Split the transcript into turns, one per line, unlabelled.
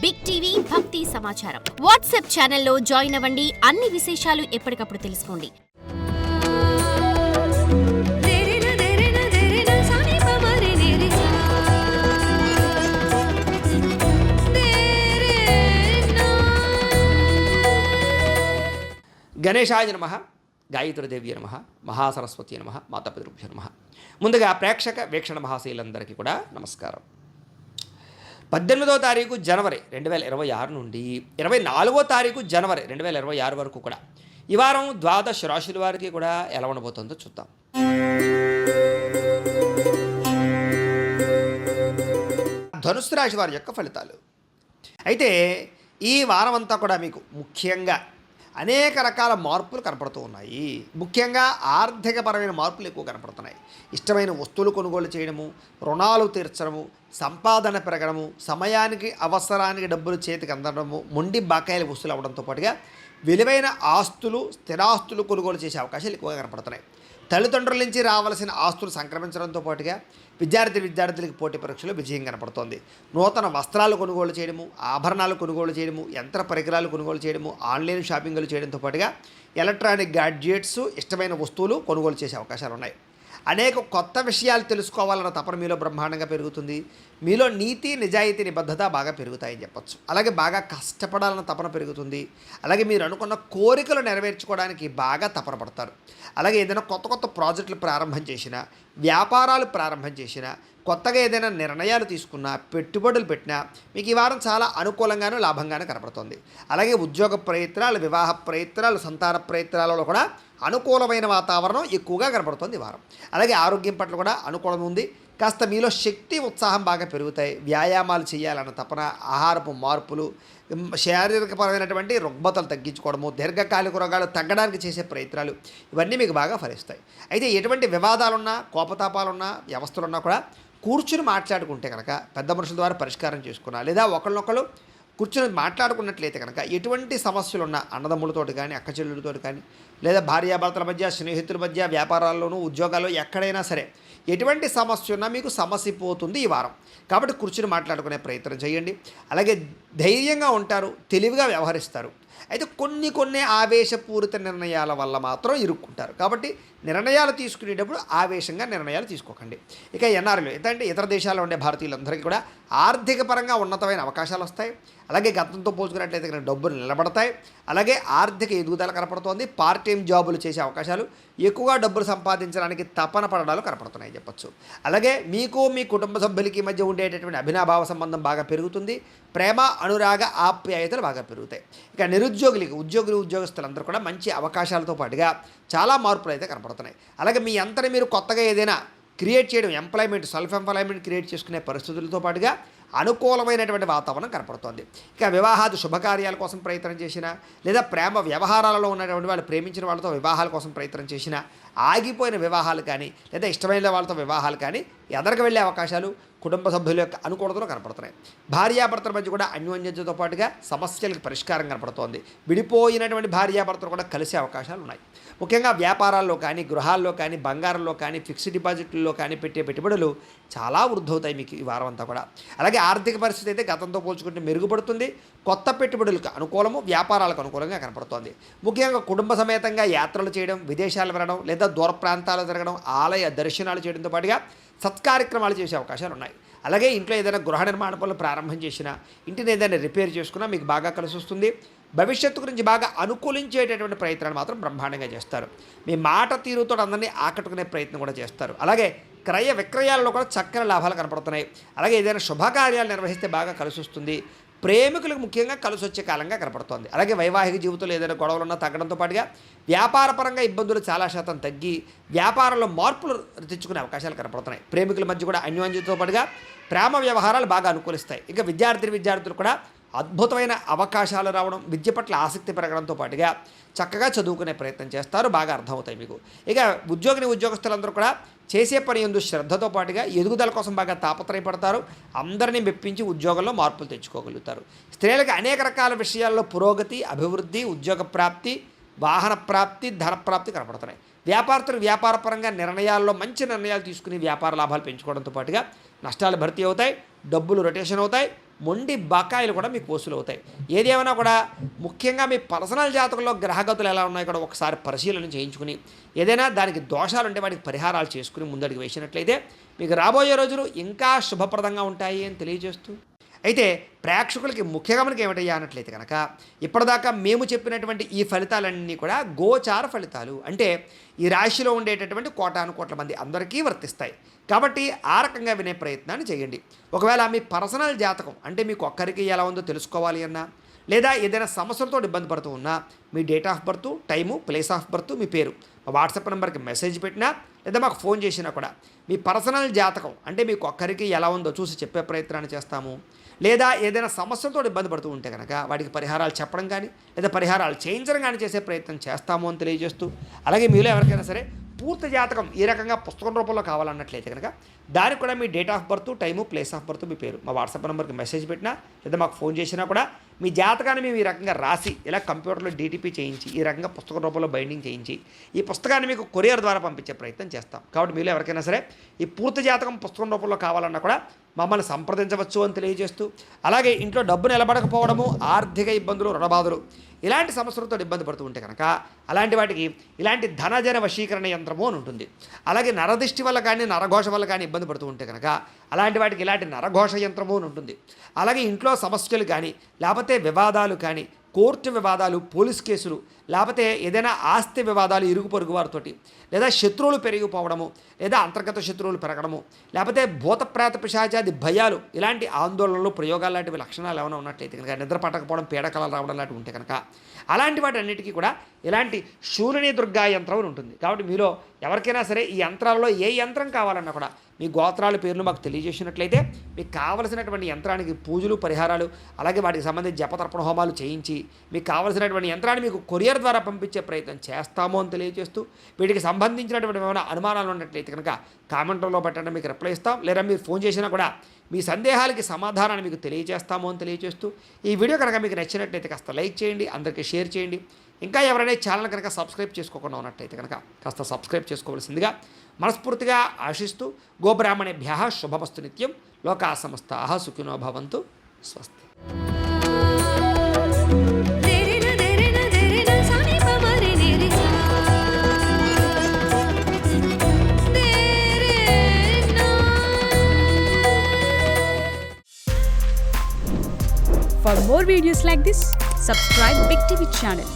Big TV భక్తి సమాచారం WhatsApp ఛానల్లో జాయిన్ అవ్వండి. అన్ని విశేషాలు ఎప్పటికప్పుడు తెలుసుకోండి.
గణేశాయ నమః, గాయత్రీదేవి నమః, మహాసరస్వతి నమః, మాతాపితృభ్యో నమః. ముందుగా ప్రేక్షక వీక్షణ మహాశీలందరికీ కూడా నమస్కారం. 18వ తారీఖు జనవరి 2026 నుండి 24వ తారీఖు జనవరి 2026 వరకు కూడా ఈ వారం ద్వాదశ రాశుల వారికి కూడా ఎలా ఉండబోతుందో చూద్దాం. ధనుస్సు రాశి వారి యొక్క ఫలితాలు. అయితే ఈ వారం అంతా కూడా మీకు ముఖ్యంగా అనేక రకాల మార్పులు కనపడుతూ ఉన్నాయి. ముఖ్యంగా ఆర్థికపరమైన మార్పులు ఎక్కువ కనపడుతున్నాయి. ఇష్టమైన వస్తువులు కొనుగోలు చేయడము, రుణాలు తీర్చడము, సంపాదన పెరగడము, సమయానికి అవసరానికి డబ్బులు చేతికి అందడము, మొండి బకాయిల వస్తువులు అవ్వడంతో పాటుగా విలువైన ఆస్తులు, స్థిరాస్తులు కొనుగోలు చేసే అవకాశాలు ఎక్కువగా కనపడుతున్నాయి. తల్లిదండ్రుల నుంచి రావాల్సిన ఆస్తులు సంక్రమించడంతో పాటుగా విద్యార్థులకి పోటీ పరీక్షలో విజయం కనపడుతోంది. నూతన వస్త్రాలు కొనుగోలు చేయడము, ఆభరణాలు కొనుగోలు చేయడము, యంత్ర పరికరాలు కొనుగోలు చేయడము, ఆన్లైన్ షాపింగ్లు చేయడంతో పాటుగా ఎలక్ట్రానిక్ గ్యాడ్జెట్స్, ఇష్టమైన వస్తువులు కొనుగోలు చేసే అవకాశాలు ఉన్నాయి. అనేక కొత్త విషయాలు తెలుసుకోవాలన్న తపన మీలో బ్రహ్మాండంగా పెరుగుతుంది. మీలో నీతి, నిజాయితీ, నిబద్ధత బాగా పెరుగుతాయని చెప్పచ్చు. అలాగే బాగా కష్టపడాలన్న తపన పెరుగుతుంది. అలాగే మీరు అనుకున్న కోరికలు నెరవేర్చుకోవడానికి బాగా తపన పడతారు. అలాగే ఏదైనా కొత్త ప్రాజెక్టులు ప్రారంభం చేసినా, వ్యాపారాలు ప్రారంభం చేసినా, కొత్తగా ఏదైనా నిర్ణయాలు తీసుకున్నా, పెట్టుబడులు పెట్టినా మీకు ఈ వారం చాలా అనుకూలంగానూ లాభంగానూ కనపడుతుంది. అలాగే ఉద్యోగ ప్రయత్నాలు, వివాహ ప్రయత్నాలు, సంతాన ప్రయత్నాలలో కూడా అనుకూలమైన వాతావరణం ఎక్కువగా కనపడుతుంది ఈ వారం. అలాగే ఆరోగ్యం పట్ల కూడా అనుకూలం ఉంది. కాస్త మీలో శక్తి, ఉత్సాహం బాగా పెరుగుతాయి. వ్యాయామాలు చేయాలన్న తపన, ఆహారపు మార్పులు, శారీరకపరమైనటువంటి రుగ్మతలు తగ్గించుకోవడము, దీర్ఘకాలిక రోగాలు తగ్గడానికి చేసే ప్రయత్నాలు ఇవన్నీ మీకు బాగా ఫలిస్తాయి. అయితే ఎటువంటి వివాదాలున్నా, కోపతాపాలున్నా, వ్యవస్థలున్నా కూడా కూర్చుని మాట్లాడుకుంటే కనుక పెద్ద మనుషుల ద్వారా పరిష్కారం చేసుకున్నా, లేదా ఒకళ్ళనొకళ్ళు కూర్చొని మాట్లాడుకున్నట్లయితే కనుక ఎటువంటి సమస్యలున్నా అన్నదమ్ములతోటి కానీ, అక్క చెల్లెలతోటి కానీ, లేదా భార్యాభర్తల మధ్య, స్నేహితుల మధ్య, వ్యాపారాల్లోనూ, ఉద్యోగాల్లో ఎక్కడైనా సరే ఎటువంటి సమస్య ఉన్నా మీకు సమస్య పోతుంది ఈ వారం. కాబట్టి కూర్చుని మాట్లాడుకునే ప్రయత్నం చేయండి. అలాగే ధైర్యంగా ఉంటారు, తెలివిగా వ్యవహరిస్తారు. అయితే కొన్ని ఆవేశపూరిత నిర్ణయాల వల్ల మాత్రం ఇరుక్కుంటారు. కాబట్టి నిర్ణయాలు తీసుకునేటప్పుడు ఆవేశంగా నిర్ణయాలు తీసుకోకండి. ఇక ఎన్ఆర్ఐలు ఏంటంటే ఇతర దేశాల్లో ఉండే భారతీయులందరికీ కూడా ఆర్థిక పరంగా ఉన్నతమైన అవకాశాలు వస్తాయి. అలాగే గతంతో పోల్చుకున్నట్లయితే కనుక డబ్బులు నిలబడతాయి. అలాగే ఆర్థిక ఎదుగుదల కనపడుతోంది. పార్ట్ టైం జాబులు చేసే అవకాశాలు, ఎక్కువగా డబ్బులు సంపాదించడానికి తపన పడడాలు కనపడుతున్నాయి చెప్పచ్చు. అలాగే మీకు, మీ కుటుంబ సభ్యులకి మధ్య ఉండేటటువంటి అభినాభావ సంబంధం బాగా పెరుగుతుంది. ప్రేమ, అనురాగ, ఆప్యాయతలు బాగా పెరుగుతాయి. ఇక ఉద్యోగస్తులందరూ కూడా మంచి అవకాశాలతో పాటుగా చాలా మార్పులు అయితే కనపడుతున్నాయి. అలాగే మీ అంతని మీరు కొత్తగా ఏదైనా క్రియేట్ చేయడం, సెల్ఫ్ ఎంప్లాయ్మెంట్ క్రియేట్ చేసుకునే పరిస్థితులతో పాటుగా అనుకూలమైనటువంటి వాతావరణం కనపడుతోంది. ఇక వివాహాది శుభకార్యాల కోసం ప్రయత్నం చేసినా, లేదా ప్రేమ వ్యవహారాలలో ఉన్నటువంటి వాళ్ళు ప్రేమించిన వాళ్ళతో వివాహాల కోసం ప్రయత్నం చేసినా, ఆగిపోయిన వివాహాలు కానీ, లేదా ఇష్టమైన వాళ్ళతో వివాహాలు కానీ ఎదరికి వెళ్ళే అవకాశాలు కుటుంబ సభ్యుల యొక్క అనుకూలతలు కనపడుతున్నాయి. భార్యాభర్తల మధ్య కూడా అన్యోన్యతతో పాటుగా సమస్యలకు పరిష్కారం కనపడుతోంది. విడిపోయినటువంటి భార్యాభర్తలు కూడా కలిసే అవకాశాలు ఉన్నాయి. ముఖ్యంగా వ్యాపారాల్లో కానీ, గృహాల్లో కానీ, బంగారంలో కానీ, ఫిక్స్డ్ డిపాజిట్లలో కానీ పెట్టే పెట్టుబడులు చాలా వృద్ధవుతాయి మీకు ఈ వారం అంతా కూడా. అలాగే ఆర్థిక పరిస్థితి అయితే గతంతో పోల్చుకుంటే మెరుగుపడుతుంది. కొత్త పెట్టుబడులకు అనుకూలము, వ్యాపారాలకు అనుకూలంగా కనపడుతోంది. ముఖ్యంగా కుటుంబ సమేతంగా యాత్రలు చేయడం, విదేశాలు వెళ్ళడం, లేదా దూర ప్రాంతాలు తిరగడం, ఆలయ దర్శనాలు చేయడంతో పాటుగా సత్కార్యక్రమాలు చేసే అవకాశాలు ఉన్నాయి. అలాగే ఇంట్లో ఏదైనా గృహ నిర్మాణ పనులు ప్రారంభం చేసినా, ఇంటిని ఏదైనా రిపేర్ చేసుకున్నా మీకు బాగా కలిసి వస్తుంది. భవిష్యత్తు గురించి బాగా అనుకూలించేటటువంటి ప్రయత్నాలు మాత్రం బ్రహ్మాండంగా చేస్తారు. మీ మాట తీరుతో అందరినీ ఆకట్టుకునే ప్రయత్నం కూడా చేస్తారు. అలాగే క్రయ విక్రయాలలో కూడా చక్కని లాభాలు కనపడుతున్నాయి. అలాగే ఏదైనా శుభకార్యాలు నిర్వహిస్తే బాగా కలిసి వస్తుంది. ప్రేమికులకు ముఖ్యంగా కలిసి వచ్చే కాలంగా కనపడుతోంది. అలాగే వైవాహిక జీవితంలో ఏదైనా గొడవలున్నా తగ్గడంతో పాటుగా వ్యాపారపరంగా ఇబ్బందులు చాలా శాతం తగ్గి వ్యాపారంలో మార్పులు తెచ్చుకునే అవకాశాలు కనపడుతున్నాయి. ప్రేమికుల మధ్య కూడా అన్యోన్యతతో పాటుగా ప్రేమ వ్యవహారాలు బాగా అనుకూలిస్తాయి. ఇక విద్యార్థులు కూడా అద్భుతమైన అవకాశాలు రావడం, విద్య పట్ల ఆసక్తి పెరగడంతో పాటుగా చక్కగా చదువుకునే ప్రయత్నం చేస్తారు. బాగా అర్థమవుతాయి మీకు. ఇక ఉద్యోగస్తులందరూ కూడా చేసే పని యందు శ్రద్ధతో పాటుగా ఎదుగుదల కోసం బాగా తాపత్రయపడతారు. అందరినీ మెప్పించి ఉద్యోగంలో మార్పులు తెచ్చుకోగలుగుతారు. స్త్రీలకు అనేక రకాల విషయాల్లో పురోగతి, అభివృద్ధి, ఉద్యోగ ప్రాప్తి, వాహన ప్రాప్తి, ధన ప్రాప్తి కనపడుతున్నాయి. వ్యాపారపరంగా నిర్ణయాల్లో మంచి నిర్ణయాలు తీసుకుని వ్యాపార లాభాలు పెంచుకోవడంతో పాటుగా నష్టాలు భర్తీ అవుతాయి, డబ్బులు రొటేషన్ అవుతాయి, మొండి బకాయిలు కూడా మీకు వసూలు అవుతాయి. ఏదేమైనా కూడా ముఖ్యంగా మీ పర్సనల్ జాతకంలో గ్రహగతులు ఎలా ఉన్నాయో కూడా ఒకసారి పరిశీలన చేయించుకుని ఏదైనా దానికి దోషాలు ఉంటే వాటికి పరిహారాలు చేసుకుని ముందడుగు వేసినట్లయితే మీకు రాబోయే రోజులు ఇంకా శుభప్రదంగా ఉంటాయి అని తెలియజేస్తూ, అయితే ప్రేక్షకులకి ముఖ్యంగా మనకి ఏమిటయ్యా అన్నట్లయితే కనుక ఇప్పటిదాకా మేము చెప్పినటువంటి ఈ ఫలితాలన్నీ కూడా గోచార ఫలితాలు, అంటే ఈ రాశిలో ఉండేటటువంటి కోటాను కోట్ల మంది అందరికీ వర్తిస్తాయి. కాబట్టి ఆ రకంగా వినే ప్రయత్నాన్ని చేయండి. ఒకవేళ మీ పర్సనల్ జాతకం అంటే మీకు ఒక్కరికి ఎలా ఉందో తెలుసుకోవాలి అన్నా, లేదా ఏదైనా సమస్యలతో ఇబ్బంది పడుతూ ఉన్నా మీ date of birth, time, place of birth, మీ పేరు మా వాట్సాప్ నెంబర్కి మెసేజ్ పెట్టినా లేదా మాకు ఫోన్ చేసినా కూడా మీ పర్సనల్ జాతకం అంటే మీకు ఒక్కరికి ఎలా ఉందో చూసి చెప్పే ప్రయత్నాన్ని చేస్తాము. లేదా ఏదైనా సమస్యలతో ఇబ్బంది పడుతూ ఉంటే కనుక వాటికి పరిహారాలు చెప్పడం కానీ లేదా పరిహారాలు చేయించడం కానీ చేసే ప్రయత్నం చేస్తాము అని తెలియజేస్తూ, అలాగే మీలో ఎవరికైనా సరే పూర్తి జాతకం ఈ రకంగా పుస్తకం రూపంలో కావాలన్నట్లయితే కనుక దానికి కూడా మీ date of birth, time, place of birth, మీ పేరు మా వాట్సాప్ నెంబర్కి మెసేజ్ పెట్టినా లేదా మాకు ఫోన్ చేసినా కూడా మీ జాతకాన్ని మేము ఈ రకంగా రాసి ఇలా కంప్యూటర్లో డీటీపీ చేయించి ఈ రకంగా పుస్తక రూపంలో బైండింగ్ చేయించి ఈ పుస్తకాన్ని మీకు కొరియర్ ద్వారా పంపించే ప్రయత్నం చేస్తాం. కాబట్టి మీలో ఎవరికైనా సరే ఈ పూర్తి జాతకం పుస్తకం రూపంలో కావాలన్నా కూడా మమ్మల్ని సంప్రదించవచ్చు అని తెలియజేస్తూ, అలాగే ఇంట్లో డబ్బు నిలబడకపోవడము, ఆర్థిక ఇబ్బందులు, రుణబాధలు ఇలాంటి సమస్యలతో ఇబ్బంది పడుతూ ఉంటే కనుక అలాంటి వాటికి ఇలాంటి ధనజన వశీకరణ యంత్రము అని ఉంటుంది. అలాగే నరదిష్టి వల్ల కానీ నరఘోష వల్ల కానీ ఇబ్బంది పడుతూ ఉంటే కనుక అలాంటి వాటికి ఇలాంటి నరఘోష యంత్రము అని ఉంటుంది. అలాగే ఇంట్లో సమస్యలు కానీ లేకపోతే వివాదాలు కానీ, కోర్టు వివాదాలు, పోలీస్ కేసులు, లేకపోతే ఏదైనా ఆస్తి వివాదాలు ఇరుగు పొరుగు వారితోటి, లేదా శత్రువులు పెరిగిపోవడము, లేదా అంతర్గత శత్రువులు పెరగడము, లేకపోతే భూతప్రేత పిశాచాది భయాలు, ఇలాంటి ఆందోళనలు, ప్రయోగాలు లాంటివి లక్షణాలు ఏమైనా ఉన్నట్లయితే కనుక, నిద్ర పట్టకపోవడం, పీడకలలు రావడం లాంటివి ఉంటే కనుక అలాంటి వాటి అన్నిటికీ కూడా ఇలాంటి శూలిని దుర్గా యంత్రం ఉంటుంది. కాబట్టి మీలో ఎవరికైనా సరే ఈ యంత్రాలలో ఏ యంత్రం కావాలన్నా కూడా మీ గోత్రాల పేర్లు మాకు తెలియజేసినట్లయితే మీకు కావలసినటువంటి యంత్రానికి పూజలు, పరిహారాలు, అలాగే వాటికి సంబంధించి జపతర్పణ హోమాలు చేయించి మీకు కావలసినటువంటి యంత్రాన్ని మీకు కొరియర్ ద్వారా పంపించే ప్రయత్నం చేస్తాము అని తెలియజేస్తూ, వీటికి సంబంధించినటువంటి ఏమైనా అనుమానాలు ఉన్నట్లయితే కనుక కామెంట్లో పెట్టండి, మీకు రిప్లై ఇస్తాం. లేదా మీరు ఫోన్ చేసినా కూడా మీ సందేహాలకి సమాధానాన్ని మీకు తెలియజేస్తాము అని తెలియజేస్తూ, ఈ వీడియో కనుక మీకు నచ్చినట్లయితే కాస్త లైక్ చేయండి, అందరికీ షేర్ చేయండి. ఇంకా ఎవరైనా ఛానల్ కనుక సబ్స్క్రైబ్ చేసుకోకుండా ఉన్నట్లయితే కనుక కాస్త సబ్స్క్రైబ్ చేసుకోవాల్సిందిగా మనస్ఫూర్తిగా ఆశిస్తూ, గోబ్రాహ్మణేభ్యః శుభమస్తు నిత్యం, లోకా సమస్తాః సుఖినో భవంతు. స్వస్తి.
For more videos like this, subscribe Big TV channel.